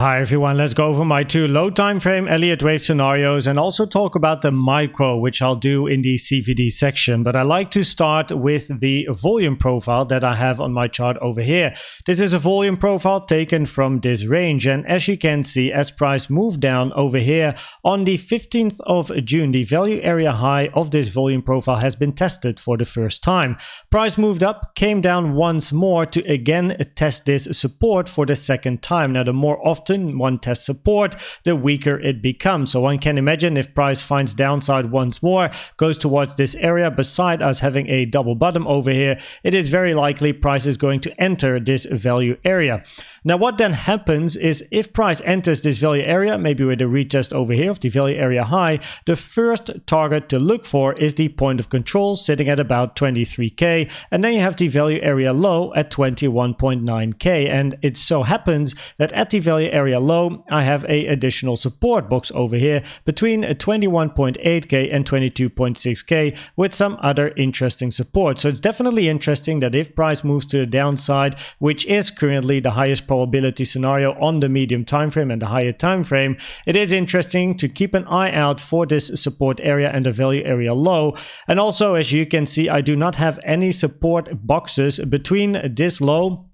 Hi everyone, let's go over my two low time frame Elliott Wave scenarios and also talk about the micro, which I'll do in the CVD section. But I like to start with the volume profile that I have on my chart over here. This is a volume profile taken from this range, and as you can see, as price moved down over here on the 15th of June, the value area high of this volume profile has been tested for the first time. Price moved up, came down once more to again test this support for the second time. Now, the more often one tests support, the weaker it becomes. So one can imagine if price finds downside once more, goes towards this area, beside us having a double bottom over here, it is very likely price is going to enter this value area. Now, what then happens is if price enters this value area, maybe with a retest over here of the value area high, the first target to look for is the point of control sitting at about 23k, and then you have the value area low at 21.9k, and it so happens that at the value area low I have a additional support box over here between 21.8k and 22.6k with some other interesting support. So it's definitely interesting that if price moves to the downside, which is currently the highest probability scenario on the medium time frame and the higher time frame, it is interesting to keep an eye out for this support area and the value area low. And also, as you can see, I do not have any support boxes between this low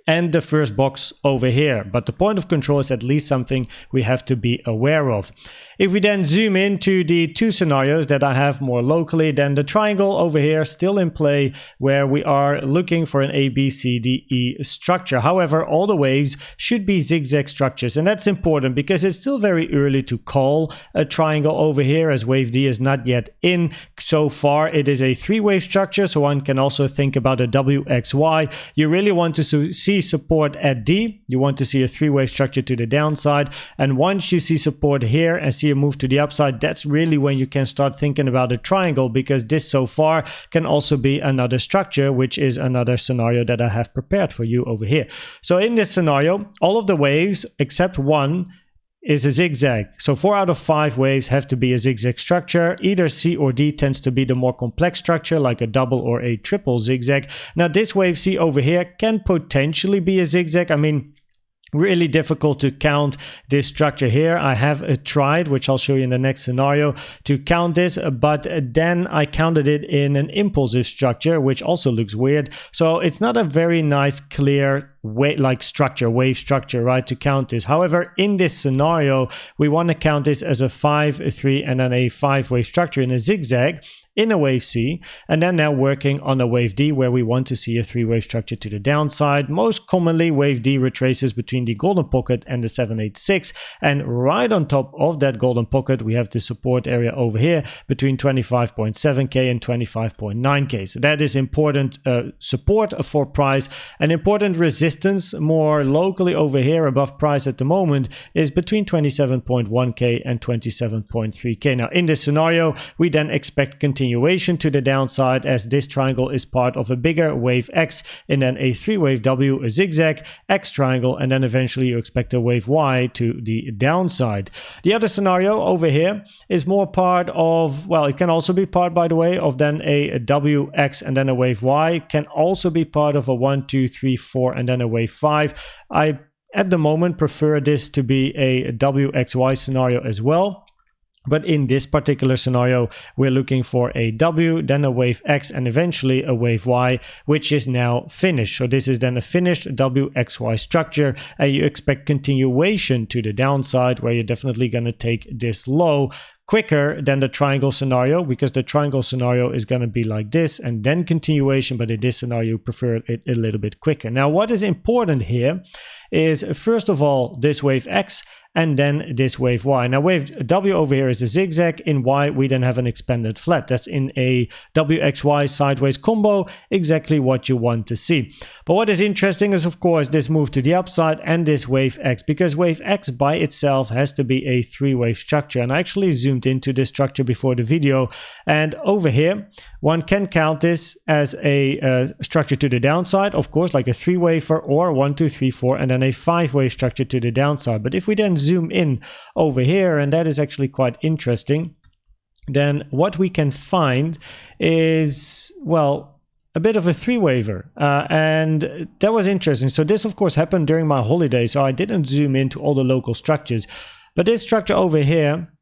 and the first box over here, but the point of control is at least something we have to be aware of. If we then zoom into the two scenarios that I have more locally, then the triangle over here still in play, where we are looking for an A, B, C, D, E structure. However, all the waves should be zigzag structures, and that's important because it's still very early to call a triangle over here, as wave D is not yet in. So far it is a three-wave structure, so one can also think about a WXY. You really want to see support at D, you want to see a three-wave structure to the downside, and once you see support here and see a move to the upside, that's really when you can start thinking about a triangle, because this so far can also be another structure, which is another scenario that I have prepared for you over here. So in this scenario, all of the waves except one is a zigzag. So 4 out of 5 waves have to be a zigzag structure. Either C or D tends to be the more complex structure, like a double or a triple zigzag. Now this wave C over here can potentially be a zigzag. I mean, really difficult to count this structure here. I have tried, which I'll show you in the next scenario, to count this, but then I counted it in an impulsive structure, which also looks weird. So it's not a very nice, clear wave structure, right, to count this. However, in this scenario, we want to count this as a 5, a 3, and then a 5-wave structure in a zigzag in a wave C, and then now working on a wave D, where we want to see a 3-wave structure to the downside. Most commonly, wave D retraces between the golden pocket and the 786, and right on top of that golden pocket we have the support area over here between 25.7k and 25.9k. so that is important support for price. An important resistance more locally over here above price at the moment is between 27.1k and 27.3k. now in this scenario we then expect continuation to the downside, as this triangle is part of a bigger wave X, and then a 3-wave W, a zigzag, X triangle, and then eventually you expect a wave Y to the downside. The other scenario over here is more part of, well, it can also be part, by the way, of then a WX and then a wave Y. Can also be part of a 1, 2, 3, 4 and then a wave 5. I at the moment prefer this to be a WXY scenario as well. But in this particular scenario, we're looking for a W, then a wave X, and eventually a wave Y, which is now finished. So this is then a finished WXY structure, and you expect continuation to the downside, where you're definitely going to take this low quicker than the triangle scenario, because the triangle scenario is going to be like this and then continuation, but in this scenario you prefer it a little bit quicker. Now what is important here is, first of all, this wave X and then this wave Y. Now wave W over here is a zigzag, in Y we then have an expanded flat. That's in a WXY sideways combo, exactly what you want to see. But what is interesting is, of course, this move to the upside and this wave X, because wave X by itself has to be a 3-wave structure, and I actually zoomed into this structure before the video, and over here one can count this as a structure to the downside, of course, like a 3-wafer, or 1, 2, 3, 4 and then a 5-wave structure to the downside. But if we then zoom in over here, and that is actually quite interesting, then what we can find is, well, a bit of a three-waver, and that was interesting. So this, of course, happened during my holiday, so I didn't zoom into all the local structures. But this structure over here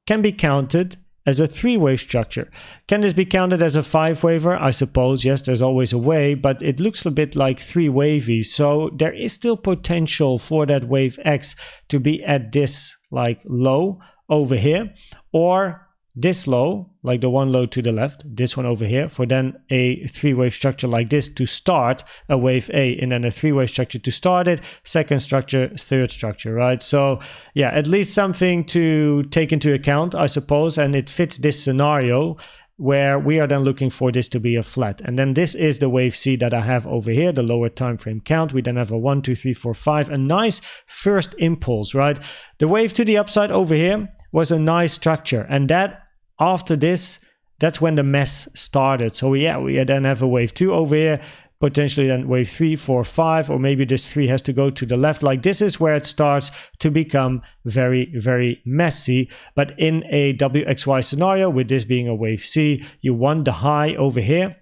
can be counted as a three-wave structure. Can this be counted as a five-waver? I suppose, yes, there's always a way, but it looks a bit like three-wavy. So there is still potential for that wave X to be at this like low over here, or this low, like the one low to the left, this one over here, for then a three-wave structure like this to start a wave A, and then a three-wave structure to start it, second structure, third structure, right? So yeah, at least something to take into account, I suppose, and it fits this scenario where we are then looking for this to be a flat. And then this is the wave C that I have over here, the lower time frame count. We then have a 1, 2, 3, 4, 5, a nice first impulse, right? The wave to the upside over here was a nice structure, and that after this, that's when the mess started. So yeah, we then have a wave 2 over here, potentially then wave 3, 4, 5, or maybe this 3 has to go to the left. Like this is where it starts to become very, very messy. But in a WXY scenario, with this being a wave C, you want the high over here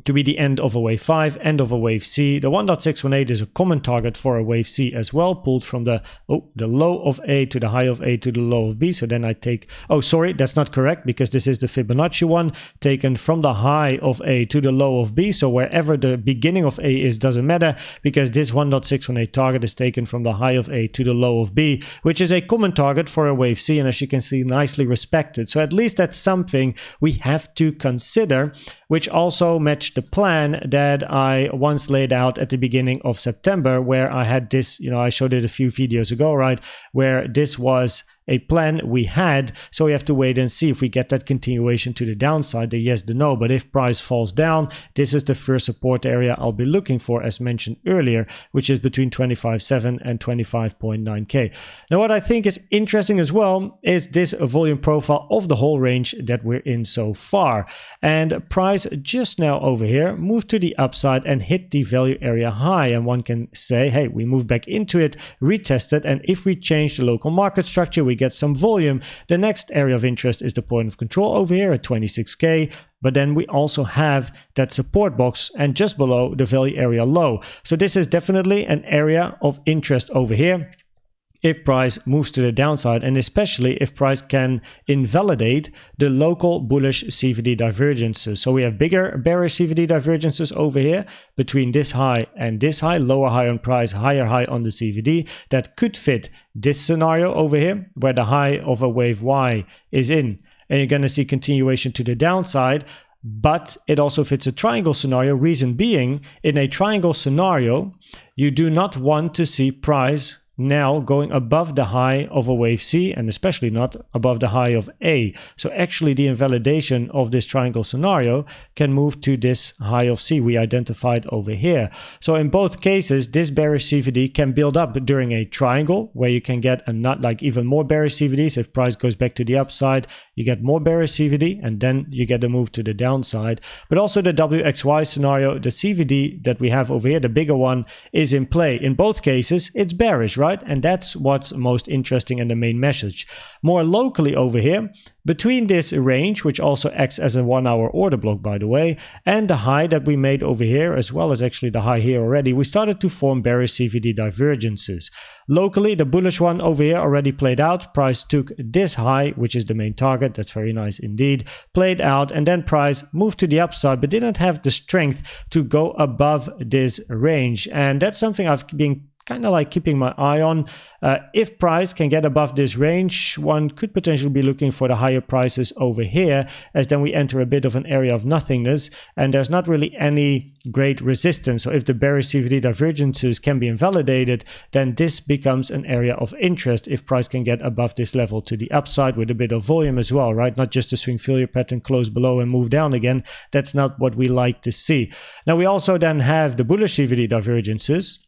to be the end of a wave 5, end of a wave C. The 1.618 is a common target for a wave C as well, pulled from the low of A to the high of A to the low of B. So then I take, oh sorry, that's not correct, because this is the Fibonacci one, taken from the high of A to the low of B. So wherever the beginning of A is doesn't matter, because this 1.618 target is taken from the high of A to the low of B, which is a common target for a wave C, and as you can see, nicely respected. So at least that's something we have to consider, which also matched the plan that I once laid out at the beginning of September, where I had this, I showed it a few videos ago, right, where this was a plan we had. So we have to wait and see if we get that continuation to the downside, the yes, the no. But if price falls down, this is the first support area I'll be looking for, as mentioned earlier, which is between 25.7 and 25.9k. Now, what I think is interesting as well is this volume profile of the whole range that we're in so far. And price just now over here moved to the upside and hit the value area high. And one can say, hey, we moved back into it, retested, and if we change the local market structure, we get some volume. The next area of interest is the point of control over here at 26k, but then we also have that support box and just below the value area low. So this is definitely an area of interest over here if price moves to the downside, and especially if price can invalidate the local bullish CVD divergences. So we have bigger bearish CVD divergences over here between this high and this high, lower high on price, higher high on the CVD, that could fit this scenario over here, where the high of a wave Y is in, and you're going to see continuation to the downside. But it also fits a triangle scenario. Reason being, in a triangle scenario, you do not want to see price now going above the high of a wave C, and especially not above the high of A. So actually the invalidation of this triangle scenario can move to this high of C we identified over here. So in both cases, this bearish CVD can build up during a triangle, where you can get even more bearish CVDs. If price goes back to the upside, you get more bearish CVD, and then you get a move to the downside. But also the WXY scenario, the CVD that we have over here, the bigger one, is in play. In both cases, it's bearish, right? And that's what's most interesting and the main message. More locally over here, between this range, which also acts as a 1-hour order block, by the way, and the high that we made over here, as well as actually the high here already, we started to form bearish CVD divergences. Locally, the bullish one over here already played out. Price took this high, which is the main target. That's very nice indeed. Played out, and then price moved to the upside, but didn't have the strength to go above this range. And that's something I've been kind of like keeping my eye on. If price can get above this range, one could potentially be looking for the higher prices over here, as then we enter a bit of an area of nothingness, and there's not really any great resistance. So if the bearish CVD divergences can be invalidated, then this becomes an area of interest if price can get above this level to the upside with a bit of volume as well, right? Not just a swing failure pattern, close below and move down again. That's not what we like to see. Now we also then have the bullish CVD divergences,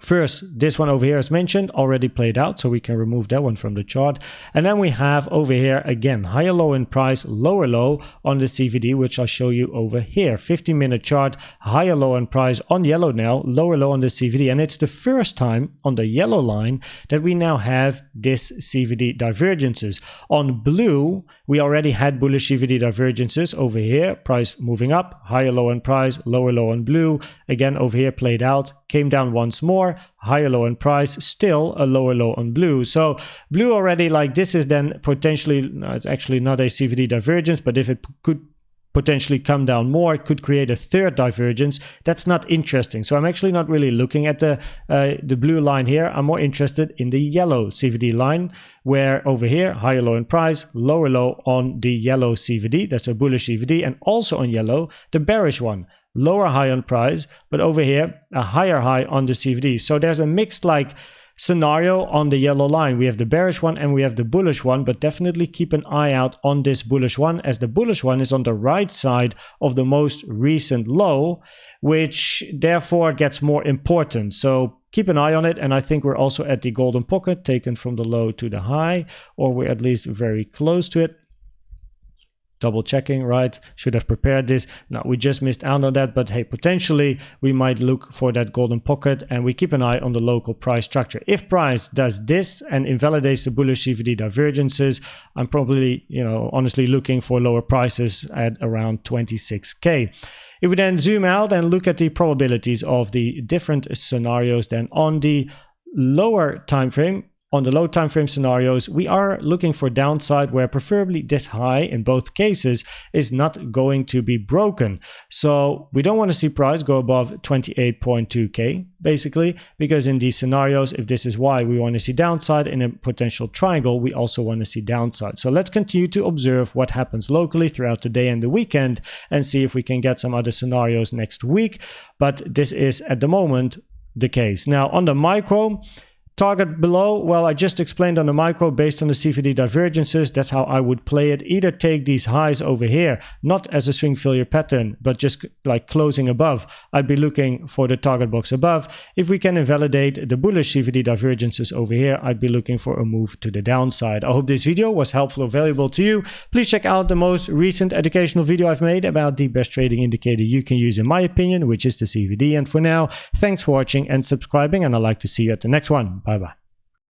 First, this one over here as mentioned already played out, so we can remove that one from the chart. And then we have over here again higher low in price, lower low on the CVD, which I'll show you over here. 15-minute chart, higher low in price on yellow now, lower low on the CVD. And it's the first time on the yellow line that we now have this CVD divergences. On blue, we already had bullish CVD divergences over here, price moving up, higher low in price, lower low on blue. Again, over here played out, came down once more, higher low in price, still a lower low on blue. So blue already, like this is then potentially, no, it's actually not a CVD divergence, but if it could potentially come down more, it could create a third divergence. That's not interesting. So I'm actually not really looking at the blue line here. I'm more interested in the yellow CVD line, where over here, higher low in price, lower low on the yellow CVD. That's a bullish CVD. And also on yellow, the bearish one. Lower high on price, but over here, a higher high on the CVD. So there's a mixed like scenario on the yellow line. We have the bearish one and we have the bullish one, but definitely keep an eye out on this bullish one, as the bullish one is on the right side of the most recent low, which therefore gets more important. So keep an eye on it. And I think we're also at the golden pocket taken from the low to the high, or we're at least very close to it. Double checking, right? Should have prepared this. No, we just missed out on that, but hey, potentially we might look for that golden pocket, and we keep an eye on the local price structure. If price does this and invalidates the bullish CVD divergences, I'm probably, honestly looking for lower prices at around 26K. If we then zoom out and look at the probabilities of the different scenarios, then on the lower time frame, on the low time frame scenarios, we are looking for downside where preferably this high in both cases is not going to be broken. So we don't want to see price go above 28.2K basically, because in these scenarios, if this is why we want to see downside in a potential triangle, we also want to see downside. So let's continue to observe what happens locally throughout the day and the weekend and see if we can get some other scenarios next week. But this is at the moment the case. Now on the micro, target below, well, I just explained on the micro based on the CVD divergences. That's how I would play it. Either take these highs over here, not as a swing failure pattern, but just like closing above. I'd be looking for the target box above. If we can invalidate the bullish CVD divergences over here, I'd be looking for a move to the downside. I hope this video was helpful or valuable to you. Please check out the most recent educational video I've made about the best trading indicator you can use in my opinion, which is the CVD. And for now, thanks for watching and subscribing, and I'd like to see you at the next one. Bye-bye.